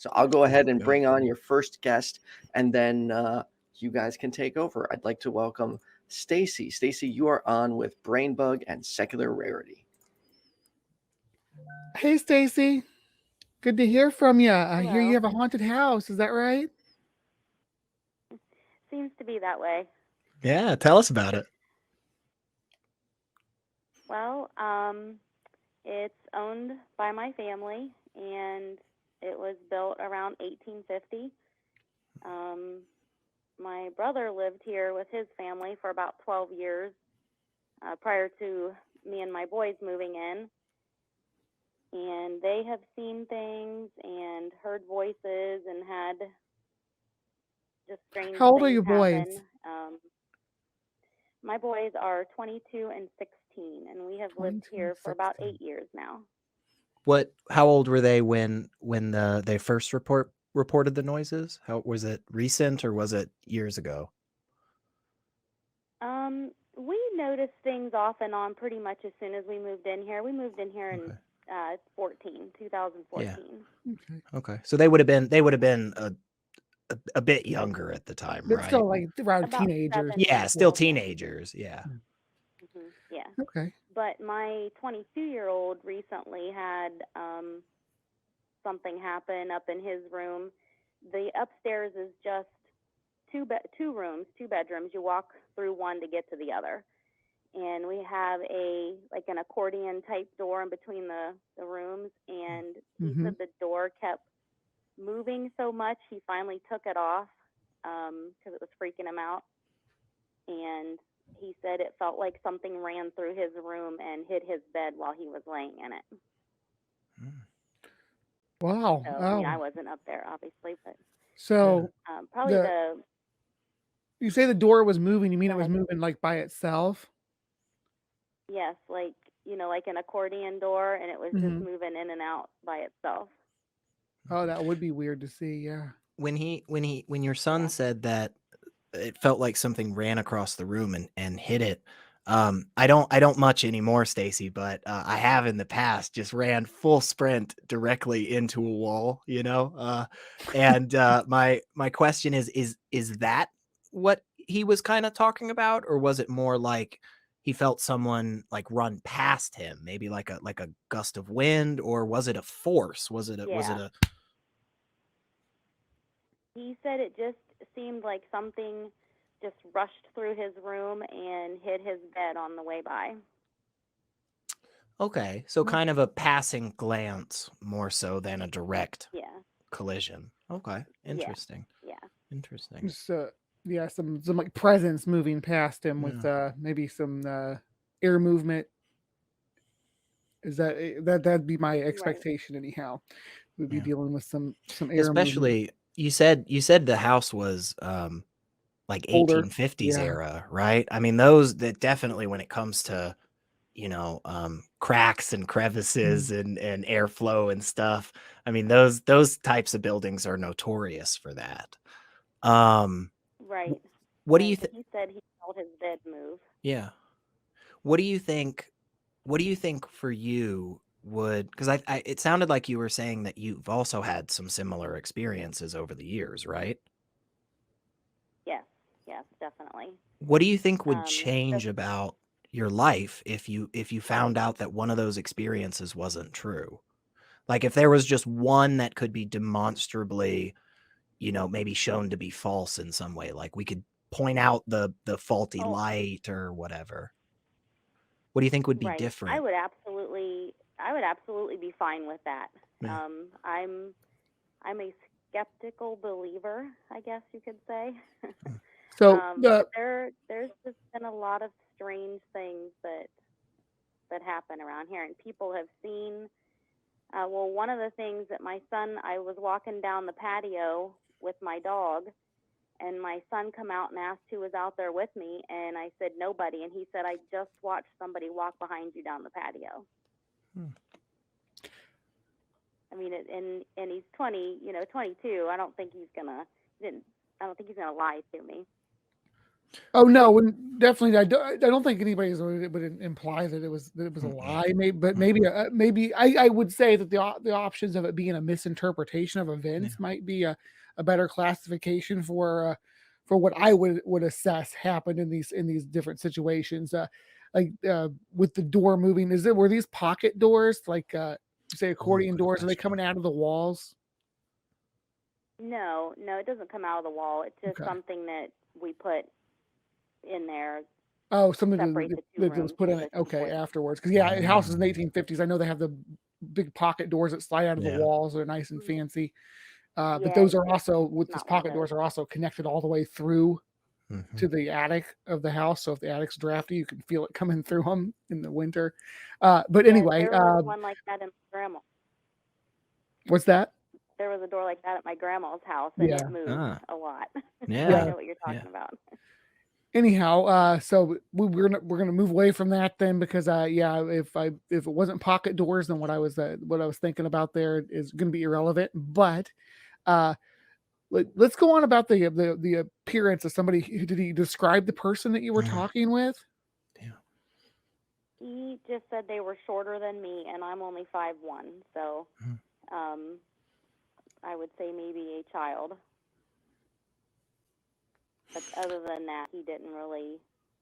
So I'll go ahead and Okay. bring on your first guest, and then you guys can take over. I'd like to welcome Stacy. Stacy, you are on with BrainBug and Secular Rarity. Hey, Stacy. Good to hear from you. I hear you Hello. have a haunted house. Is that right? Seems to be that way. Yeah, tell us about it. Well, it's owned by my family, and it was built around 1850. My brother lived here with his family for about 12 years prior to me and my boys moving in. And they have seen things and heard voices and had just strange How old are things your boys? happen. My boys are 22 and 16, and we have lived 22 here and for about 16. 8 years now. How old were they when they first reported the noises? How was it, recent or was it years ago? We noticed things off and on pretty much as soon as we moved in here. We moved in here in 2014. Okay. So they would have been a bit younger at the time, But right? still like around About teenagers. 7 Yeah, years still old, yeah. teenagers. Yeah. Yeah. Okay. But my 22-year-old recently had something happen up in his room. The upstairs is just two bedrooms. You walk through one to get to the other. And we have an accordion type door in between the rooms, and he said the door kept moving so much he finally took it off because it was freaking him out. And he said it felt like something ran through his room and hit his bed while he was laying in it. Wow. So, I mean, I wasn't up there, obviously, but So probably you say the door was moving. You mean Go it was ahead. moving like by itself? yes, like an accordion door, and it was just moving in and out by itself. Oh, that would be weird to see. Yeah. When your son said that it felt like something ran across the room and hit it. I don't much anymore, Stacy, but I have in the past just ran full sprint directly into a wall, and my question is that what he was kind of talking about, or was it more like he felt someone like run past him, maybe like a gust of wind, or was it a force? Was it a He said it just seemed like something just rushed through his room and hit his bed on the way by. Okay, so kind of a passing glance more so than a direct collision. Okay, interesting. Yeah. Interesting. So yeah, some like presence moving past him with maybe some air movement. Is that'd be my expectation anyhow? We'd be dealing with some air Especially movement. you said the house was like Older. 1850s era, right? I mean, those that definitely, when it comes to cracks and crevices and airflow and stuff, I mean, those types of buildings are notorious for that. Right. What do you think? He said he felt his bed move. Yeah. What do you think for you would, because I it sounded like you were saying that you've also had some similar experiences over the years, right? Yes, definitely. What do you think would change about your life if you found out that one of those experiences wasn't true? Like if there was just one that could be demonstrably, maybe shown to be false in some way, like we could point out the faulty light or whatever. What do you think would be different? I would absolutely be fine with that. Yeah. I'm a skeptical believer, I guess you could say. So there's just been a lot of strange things that happen around here, and people have seen. One of the things that I was walking down the patio with my dog, and my son come out and asked who was out there with me, and I said nobody, and he said, I just watched somebody walk behind you down the patio. I mean, and he's 22. I don't think he's gonna lie to me. Oh no, definitely. I don't think anybody would imply that it was a lie. Maybe, but maybe I would say that the options of it being a misinterpretation of events might be a better classification for what I would assess happened in these different situations. With the door moving, were these pocket doors like say accordion doors? Are they coming out of the walls? No, it doesn't come out of the wall. It's just something that we put in there. Oh, something separate the two that was rooms put so in that it. you Okay, would- afterwards. Because houses in the 1850s, I know they have the big pocket doors that slide out of the walls. They're nice and fancy. But those are also with these pocket doors are also connected all the way through to the attic of the house. So if the attic's drafty, you can feel it coming through them in the winter. But anyway, there was one like that in my grandma. What's that? There was a door like that at my grandma's house, and it moved a lot. Yeah, So I know what you're talking about. Anyhow, so we're gonna move away from that then, because if it wasn't pocket doors, then what I was thinking about there is going to be irrelevant. But let's go on about the appearance of somebody. Did he describe the person that you were talking with? He just said they were shorter than me, and I'm only 5'1", so I would say maybe a child. But other than that, he didn't really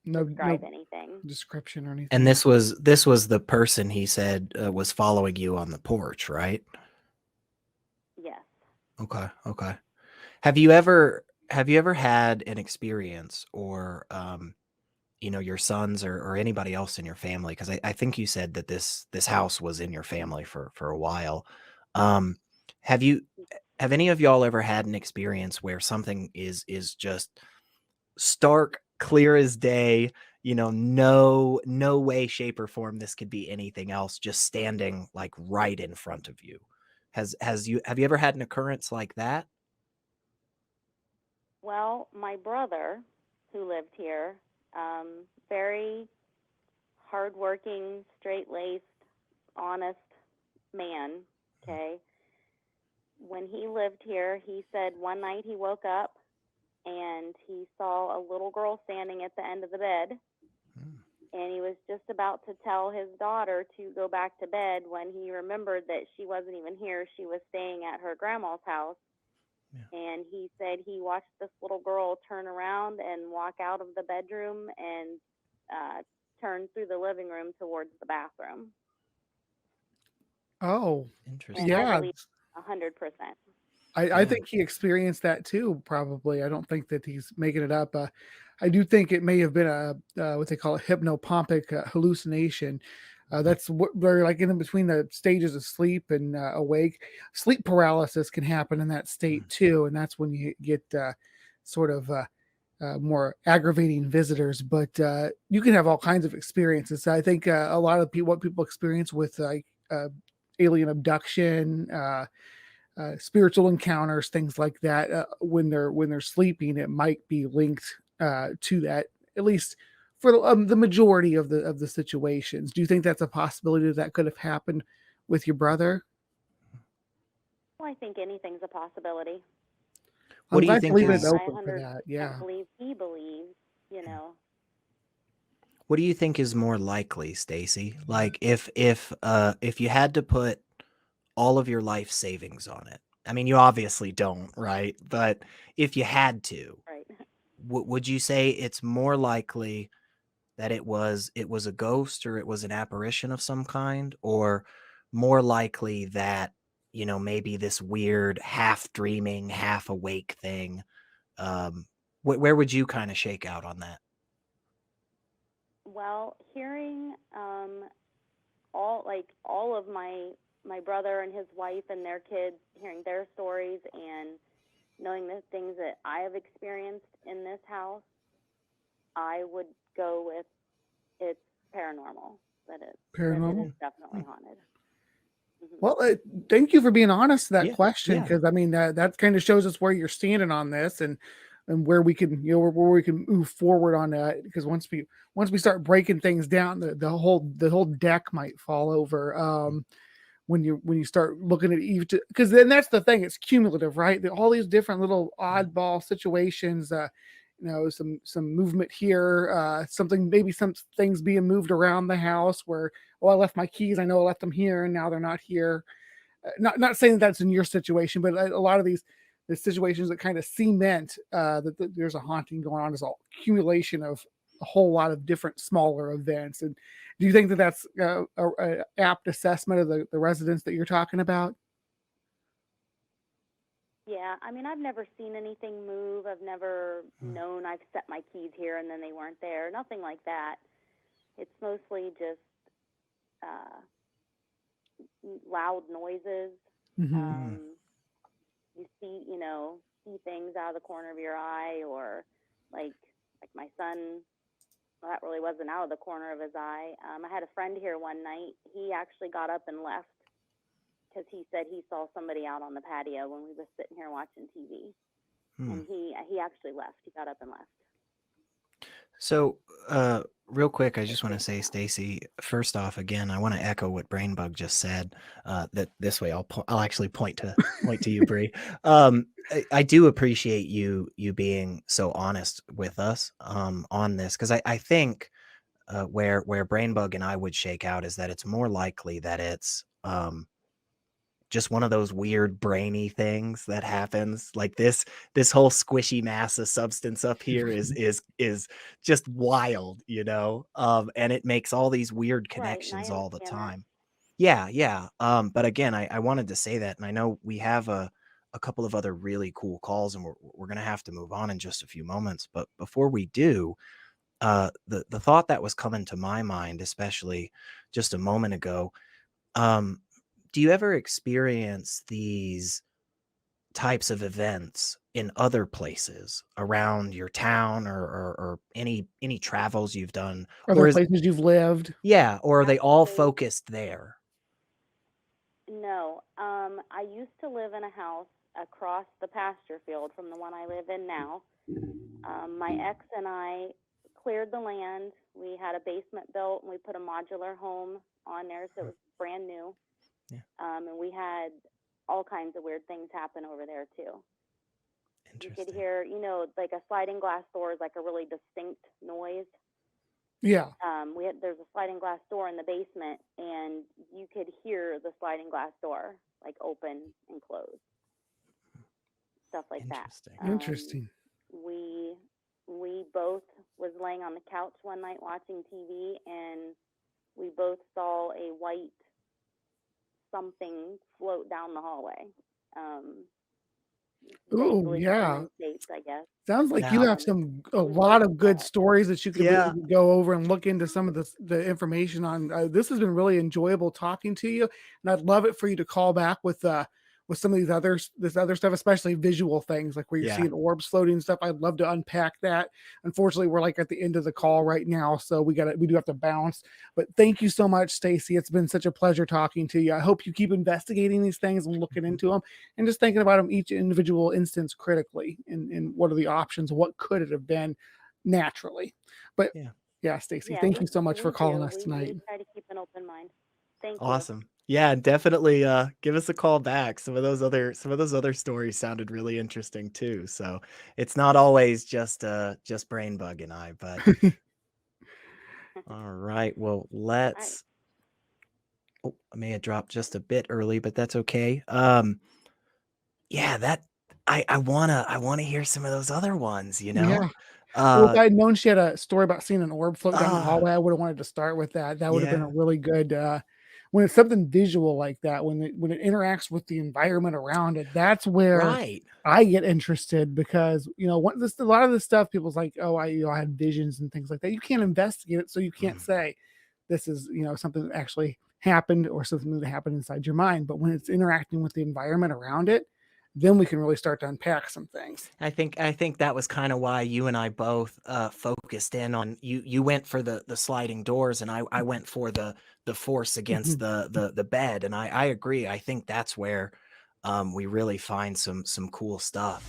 describe anything. Description or anything. And this was the person he said was following you on the porch, right? Yes. Okay. Have you ever had an experience, or your sons or anybody else in your family? Because I think you said that this house was in your family for a while. Have any of y'all ever had an experience where something is just stark, clear as day, no way, shape, or form this could be anything else, just standing like right in front of you? Have you ever had an occurrence like that? Well, my brother, who lived here, very hardworking, straight-laced, honest man, okay? When he lived here, he said one night he woke up and he saw a little girl standing at the end of the bed, and he was just about to tell his daughter to go back to bed when he remembered that she wasn't even here. She was staying at her grandma's house. And he said he watched this little girl turn around and walk out of the bedroom and turn through the living room towards the bathroom. Oh, interesting. And I believe 100%. I think he experienced that too, probably. I don't think that he's making it up. I do think it may have been a what they call a hypnopompic hallucination. That's where, like, in between the stages of sleep and awake, sleep paralysis can happen in that state too, and that's when you get sort of more aggravating visitors. But you can have all kinds of experiences. I think a lot of what people experience with alien abduction, spiritual encounters, things like that, when they're sleeping, it might be linked to that, at least for the majority of the situations. Do you think that's a possibility that could have happened with your brother? Well, I think anything's a possibility. What do you think leaving is- it open for that? Yeah. I believe he believes, What do you think is more likely, Stacy? Like, if you had to put all of your life savings on it, I mean, you obviously don't, right? But if you had to, Right. would you say it's more likely that it was a ghost, or it was an apparition of some kind, or more likely that, maybe this weird half dreaming, half awake thing? Where would you kind of shake out on that? Well, hearing all of my brother and his wife and their kids, hearing their stories and knowing the things that I have experienced in this house, I would go with it's paranormal. That it is definitely haunted. Mm-hmm. Well, thank you for being honest to that question, yeah. because I mean that kind of shows us where you're standing on this, and where we can where we can move forward on that. Because once we start breaking things down, the whole deck might fall over. When you start looking at each, because then that's the thing, it's cumulative, right? All these different little oddball situations some movement here, maybe some things being moved around the house where, oh, I left my keys, I know I left them here and now they're not here. Not saying that's in your situation, but a lot of these situations that kind of cement that there's a haunting going on is all accumulation of a whole lot of different smaller events. And do you think that that's a apt assessment of the residents that you're talking about? Yeah, I mean, I've never seen anything move. I've never known I've set my keys here and then they weren't there. Nothing like that. It's mostly just loud noises. Mm-hmm. You see things out of the corner of your eye, or like my son. Well, that really wasn't out of the corner of his eye. I had a friend here one night. He actually got up and left because he said he saw somebody out on the patio when we were sitting here watching TV. And he actually left. He got up and left. So, real quick, I just want to say, Stacy, first off, again, I want to echo what BrainBug just said. That this way, I'll actually point to you, Bree. I do appreciate you being so honest with us on this, because I think where BrainBug and I would shake out is that it's more likely that it's just one of those weird brainy things that happens. Like this whole squishy mass of substance up here is just wild, and it makes all these weird connections all the time. Yeah. But again, I wanted to say that, and I know we have a couple of other really cool calls, and we're gonna have to move on in just a few moments. But before we do, the thought that was coming to my mind, especially just a moment ago, do you ever experience these types of events in other places around your town, or any travels you've done? Other places you've lived? Yeah, or are they all focused there? No. I used to live in a house across the pasture field from the one I live in now. My ex and I cleared the land. We had a basement built, and we put a modular home on there, so it was brand new. Yeah. And we had all kinds of weird things happen over there too. You could hear, like a sliding glass door is like a really distinct noise. Yeah. There's a sliding glass door in the basement, and you could hear the sliding glass door like open and close. Stuff like that. Interesting. We both was laying on the couch one night watching TV, and we both saw a white something float down the hallway. Oh, yeah. States, I guess. Sounds like you have a lot of good stories that you could go over and look into some of the information on. This has been really enjoyable talking to you, and I'd love it for you to call back with some of this other stuff, especially visual things like where you're seeing orbs floating and stuff. I'd love to unpack that. Unfortunately, we're like at the end of the call right now, so we do have to bounce. But thank you so much, Stacy. It's been such a pleasure talking to you. I hope you keep investigating these things and looking into them and just thinking about them each individual instance critically, and what are the options, what could it have been naturally. But yeah, Stacy, thank you so much for calling us tonight. We try to keep an open mind. Thank you. Awesome. Yeah, definitely give us a call back. Some of those other stories sounded really interesting too. So it's not always just BrainBug and I, but all right. Well, let's I may have dropped just a bit early, but that's okay. Yeah, that I wanna hear some of those other ones, Yeah. Well, if I had known she had a story about seeing an orb float down the hallway, I would have wanted to start with that. That would have been a really good when it's something visual like that, when it interacts with the environment around it, that's where I get interested, because a lot of this stuff, people's like, oh, I had visions and things like that. You can't investigate it, so you can't say this is something that actually happened or something that happened inside your mind. But when it's interacting with the environment around it, then we can really start to unpack some things. I think that was kind of why you and I both focused in on you went for the sliding doors, and I went for the force against the bed. And I agree. I think that's where we really find some cool stuff.